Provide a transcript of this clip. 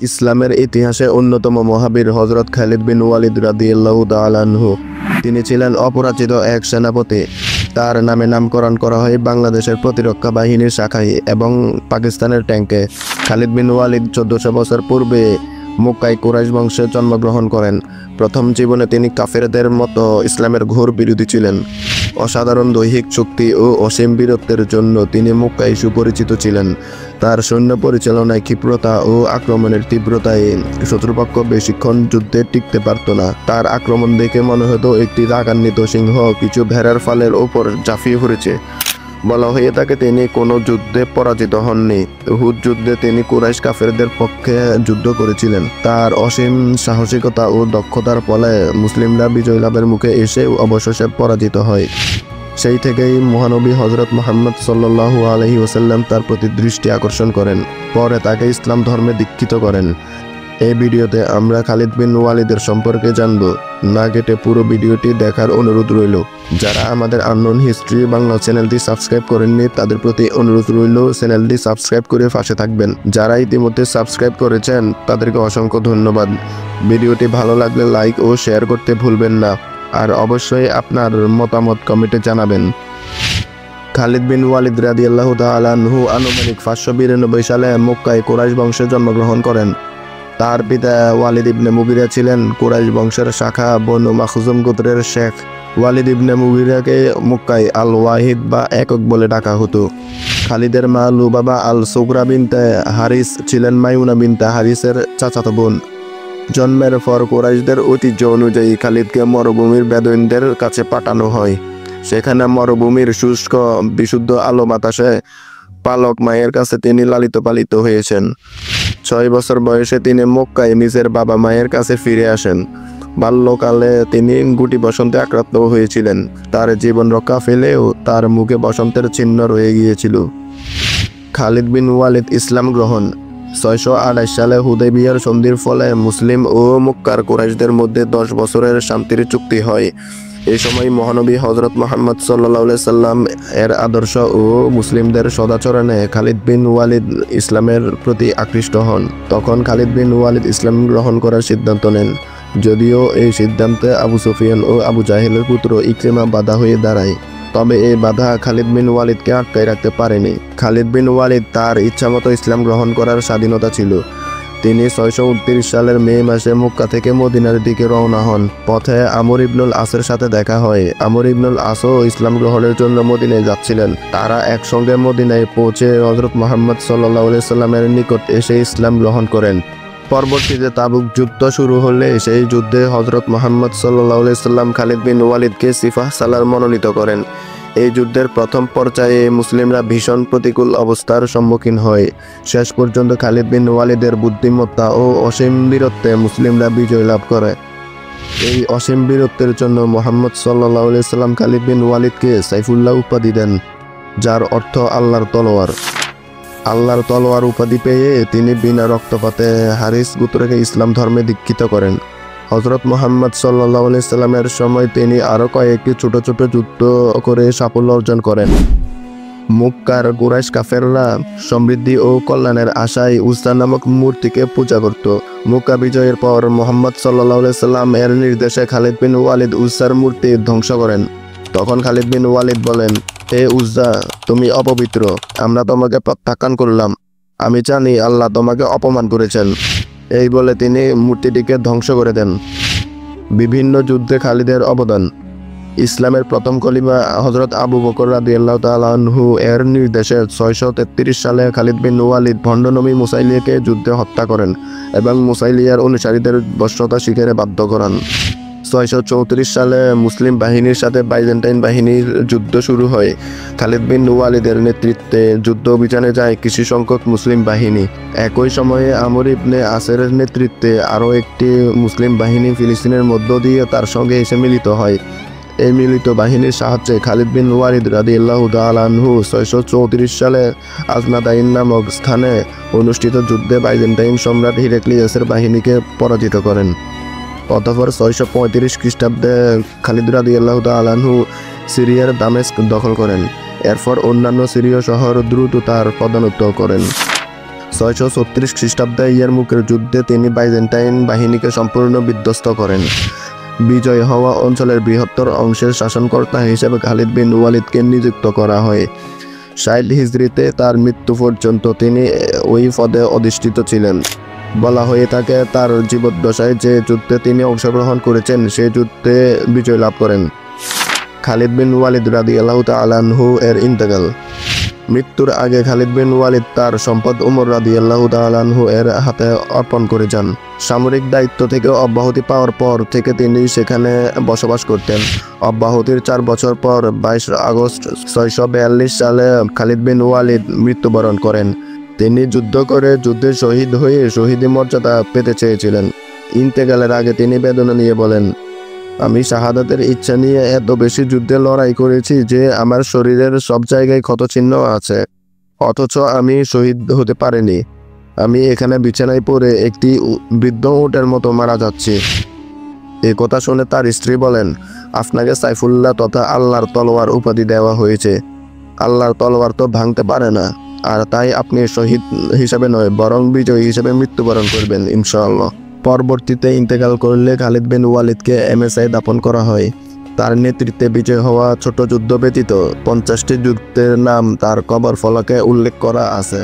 ইসলামের ইতিহাসে অন্যতম মহাবীর হযরত খালিদ বিন ওয়ালিদ রাদিয়াল্লাহু তাআলা আনহু। তিনি ছিলেন অপরাজিত এক সেনাপতি। তার নামে নামকরণ করা হয় বাংলাদেশের প্রতিরক্ষা বাহিনীর শাখায় এবং পাকিস্তানের ট্যাঙ্কে। খালিদ বিন ওয়ালিদ 1400 বছর পূর্বে মক্কায় কুরাইশ বংশে জন্মগ্রহণ করেন। প্রথম জীবনে তিনি কাফেরদের মতো ইসলামের ঘোর বিরোধী ছিলেন। অসাধারণ দৈহিক শক্তি ও অসীম বীরত্বের জন্য তিনি মক্কায় সুপরিচিত ছিলেন। তার সৈন্য পরিচালনায় ক্ষিপ্রতা ও আক্রমণের তীব্রতায় শত্রুপক্ষ বেশিক্ষণ যুদ্ধে টিকতে পারত না। তার আক্রমণ দেখে মনে হতো একটি রাগান্বিত সিংহ কিছু ভেড়ার ফালের ওপর ঝাঁপিয়ে পড়েছে। বলা হয়ে থাকে তিনি কোনো যুদ্ধে পরাজিত হননি। উহুদ যুদ্ধে তিনি কুরাইশ কাফেরদের পক্ষে যুদ্ধ করেছিলেন। তার অসীম সাহসিকতা ও দক্ষতার ফলে মুসলিমরা বিজয় লাভের মুখে এসে অবশেষে পরাজিত হয়। সেই থেকেই মহানবী হযরত মুহাম্মদ সাল্লাল্লাহু আলাইহি ওয়াসাল্লাম তার প্রতি দৃষ্টি আকর্ষণ করেন। পরে তাকে ইসলাম ধর্মে দীক্ষিত করেন। এই ভিডিওতে আমরা খালিদ বিন ওয়ালিদের সম্পর্কে জানব। না কেটে পুরো ভিডিওটি দেখার অনুরোধ রইল। যারা আমাদের আননোন হিস্ট্রি বাংলা চ্যানেলটি সাবস্ক্রাইব করেননি তাদের প্রতি অনুরোধ রইল চ্যানেলটি সাবস্ক্রাইব করে পাশে থাকবেন। যারা ইতিমধ্যে সাবস্ক্রাইব করেছেন তাদেরকে অসংখ্য ধন্যবাদ। ভিডিওটি ভালো লাগলে লাইক ও শেয়ার করতে ভুলবেন না। আর অবশ্যই আপনার মতামত কমেন্টে জানাবেন। খালিদ বিন ওয়ালিদ রাদিয়াল্লাহু তাআলা আনহু আনুমানিক 592 সালে মক্কায় কুরাইশ বংশে জন্মগ্রহণ করেন। তার পিতা ওয়ালিদ ইবনে মুগিরা ছিলেন কুরাইশ বংশের শাখা বনু মাখজুম গোত্রের শেখ। ওয়ালিদ ইবনে মুগিরাকে মক্কায় আল ওয়াহিদ বা একক বলে ডাকা হতো। খালিদের মা লুবাবা আল সুগরা বিনতে হারিস ছিলেন মাইমুনা বিনতে হারিসের চাচাতো বোন। জন্মের পর কুরাইশদের ঐতিহ্য অনুযায়ী খালিদকে মরুভূমির বেদুইনদের কাছে পাঠানো হয়। সেখানে মরুভূমির শুষ্ক বিশুদ্ধ আলো বাতাসে পালক মায়ের কাছে তিনি লালিত পালিত হয়েছেন। 6 বছর বয়সে তিনি মক্কায় নিজের বাবা মায়ের কাছে ফিরে আসেন। বাল্যকালে তিনি গুটি বসন্তে আক্রান্ত হয়েছিলেন। তার জীবন রক্ষা পেলেও তার মুখে বসন্তের চিহ্ন রয়ে গিয়েছিল। খালিদ বিন ওয়ালিদ ইসলাম গ্রহণ। 628 সালে হুদাইবিয়ার সন্ধির ফলে মুসলিম ও মক্কার কুরাইশদের মধ্যে 10 বছরের শান্তির চুক্তি হয়। এই সময় মহানবী হযরত মুহাম্মদ সাল্লাল্লাহু আলাইহি সাল্লাম এর আদর্শ ও মুসলিমদের সদাচরণে খালিদ বিন ওয়ালিদ ইসলামের প্রতি আকৃষ্ট হন। তখন খালিদ বিন ওয়ালিদ ইসলাম গ্রহণ করার সিদ্ধান্ত নেন। যদিও এই সিদ্ধান্তে আবু সুফিয়ান ও আবু জাহেলের পুত্র ইকরিমা বাধা হয়ে দাঁড়ায়, তবে এই বাধা খালিদ বিন ওয়ালিদকে আটকায় রাখতে পারেনি। খালিদ বিন ওয়ালিদ তার ইচ্ছামতো ইসলাম গ্রহণ করার স্বাধীনতা ছিল। তিনি 629 সালের মে মাসে মক্কা থেকে মদিনার দিকে রওনা হন। পথে আমর ইবনুল আসের সাথে দেখা হয়। আমর ইবনুল আসও ইসলাম গ্রহণের জন্য মদিনায় যাচ্ছিলেন। তারা একসঙ্গে মদিনায় পৌঁছে হযরত মুহাম্মদ সাল্লাল্লাহু আলাইহি সাল্লামের নিকট এসে ইসলাম গ্রহণ করেন। পরবর্তীতে তাবুক যুদ্ধ শুরু হলে সেই যুদ্ধে হযরত মুহাম্মদ সাল্লাল্লাহু আলাইহি সাল্লাম খালিদ বিন ওয়ালিদকে সিফাহ সালার মনোনীত করেন। এই যুদ্ধের প্রথম পর্যায়ে মুসলিমরা ভীষণ প্রতিকূল অবস্থার সম্মুখীন হয়। শেষ পর্যন্ত খালিদ বিন ওয়ালিদের বুদ্ধিমত্তা ও অসীম বীরত্বে মুসলিমরা বিজয় লাভ করে। এই অসীম বীরত্বের জন্য মুহাম্মদ সাল্লাল্লাহু আলাইহি সাল্লাম খালিদ বিন ওয়ালিদকে সাইফুল্লাহ উপাধি দেন, যার অর্থ আল্লাহর তলোয়ার। আল্লাহর তলোয়ার উপাধি পেয়ে তিনি বিনা রক্তপাতে হারিস গোত্রকে ইসলাম ধর্মে দীক্ষিত করেন। হযরত মুহাম্মদ সাল্লাল্লাহু আলাইহি সাল্লামের সময় তিনি আরও কয়েকটি ছোট ছোট যুদ্ধ করে সাফল্য অর্জন করেন। মক্কার কুরাইশ কাফেররা সমৃদ্ধি ও কল্যাণের আশায় উজ্জা নামক মূর্তিকে পূজা করত। মক্কা বিজয়ের পর মুহাম্মদ সাল্লাল্লাহু আলাইহি সাল্লাম এর নির্দেশে খালিদ বিন ওয়ালিদ উজ্জার মূর্তি ধ্বংস করেন। তখন খালিদ বিন ওয়ালিদ বলেন, হে উজ্জা, তুমি অপবিত্র, আমরা তোমাকে প্রত্যাখ্যান করলাম। আমি জানি আল্লাহ তোমাকে অপমান করেছেন। এই বলে তিনি মূর্তিটিকে ধ্বংস করে দেন। বিভিন্ন যুদ্ধে খালিদের অবদান। ইসলামের প্রথম খলিফা হযরত আবু বকর রাদিয়াল্লাহু তাআলা আনহু এর নির্দেশে 633 সালে খালিদ বিন ওয়ালিদ ভণ্ড নবী মুসাইলিয়াকে যুদ্ধে হত্যা করেন এবং মুসাইলিয়ার অনুসারীদের বশ্যতা স্বীকারে বাধ্য করান। 634 সালে মুসলিম বাহিনীর সাথে বাইজেন্টাইন বাহিনীর যুদ্ধ শুরু হয়। খালিদ বিন ওয়ালিদের নেতৃত্বে যুদ্ধ অভিযানে যায় কিছু সংখ্যক মুসলিম বাহিনী। একই সময়ে আমর ইবনে আসের নেতৃত্বে আরও একটি মুসলিম বাহিনী ফিলিস্তিনের মধ্য দিয়ে তার সঙ্গে এসে মিলিত হয়। এই মিলিত বাহিনীর সাহায্যে খালিদ বিন ওয়ালিদ রাদিয়াল্লাহু তাআলা আনহু 634 সালে আজনাদাইন নামক স্থানে অনুষ্ঠিত যুদ্ধে বাইজেন্টাইন সম্রাট হিরাক্লিয়াসের বাহিনীকে পরাজিত করেন। অতঃপর 635 খ্রিস্টাব্দে খালিদ রাদিয়াল্লাহু তাআলা আনহু সিরিয়ার দামেস্ক দখল করেন। এরপর অন্যান্য সিরীয় শহর দ্রুত তার পদানত করেন। 636 খ্রিস্টাব্দে ইয়ারমুকের যুদ্ধে তিনি বাইজেন্টাইন বাহিনীকে সম্পূর্ণ বিধ্বস্ত করেন। বিজয় হওয়া অঞ্চলের বৃহত্তর অংশের শাসনকর্তা হিসেবে খালিদ বিন ওয়ালিদকে নিযুক্ত করা হয়। 60 হিজরিতে তার মৃত্যু পর্যন্ত তিনি ওই পদে অধিষ্ঠিত ছিলেন। বলা হয়ে থাকে তার জীবদ্দশায় যে যুদ্ধে তিনি অংশগ্রহণ করেছেন সে যুদ্ধে বিজয় লাভ করেন। খালিদ বিন ওয়ালিদ রাদিয়াল্লাহু তাআলা আনহু এর ইন্তেকাল। মৃত্যুর আগে খালিদ বিন ওয়ালিদ তার সম্পদ উমর রাদিয়াল্লাহু তাআলা আনহু এর হাতে অর্পণ করে যান। সামরিক দায়িত্ব থেকে অব্যাহতি পাওয়ার পর থেকে তিনি সেখানে বসবাস করতেন। অব্যাহতির 4 বছর পর 22 আগস্ট 642 সালে খালিদ বিন ওয়ালিদ মৃত্যুবরণ করেন। তিনি যুদ্ধ করে যুদ্ধে শহীদ হয়ে শহীদি মর্যাদা পেতে চেয়েছিলেন। ইন্তেকালের আগে তিনি বেদনা নিয়ে বলেন, আমি শাহাদাতের ইচ্ছা নিয়ে এত বেশি যুদ্ধে লড়াই করেছি যে আমার শরীরের সব জায়গায় ক্ষতচিহ্ন আছে, অথচ আমি শহীদ হতে পারিনি। আমি এখানে বিছানায় পড়ে একটি বৃদ্ধ উটের মতো মারা যাচ্ছি। এই কথা শুনে তার স্ত্রী বলেন, আপনাকে সাইফুল্লাহ তথা আল্লাহর তলোয়ার উপাধি দেওয়া হয়েছে। আল্লাহর তলোয়ার তো ভাঙতে পারে না, আর তাই আপনি শহীদ হিসাবে নয় বরং বিজয়ী হিসেবে মৃত্যুবরণ করবেন ইনশাআল্লাহ। পরবর্তীতে ইন্তেকাল করলে খালিদ বিন ওয়ালিদকে এমএসআই দাফন করা হয়। তার নেতৃত্বে বিজয় হওয়া ছোট যুদ্ধ ব্যতীত 50টি যুদ্ধের নাম তার কবর ফলকে উল্লেখ করা আছে।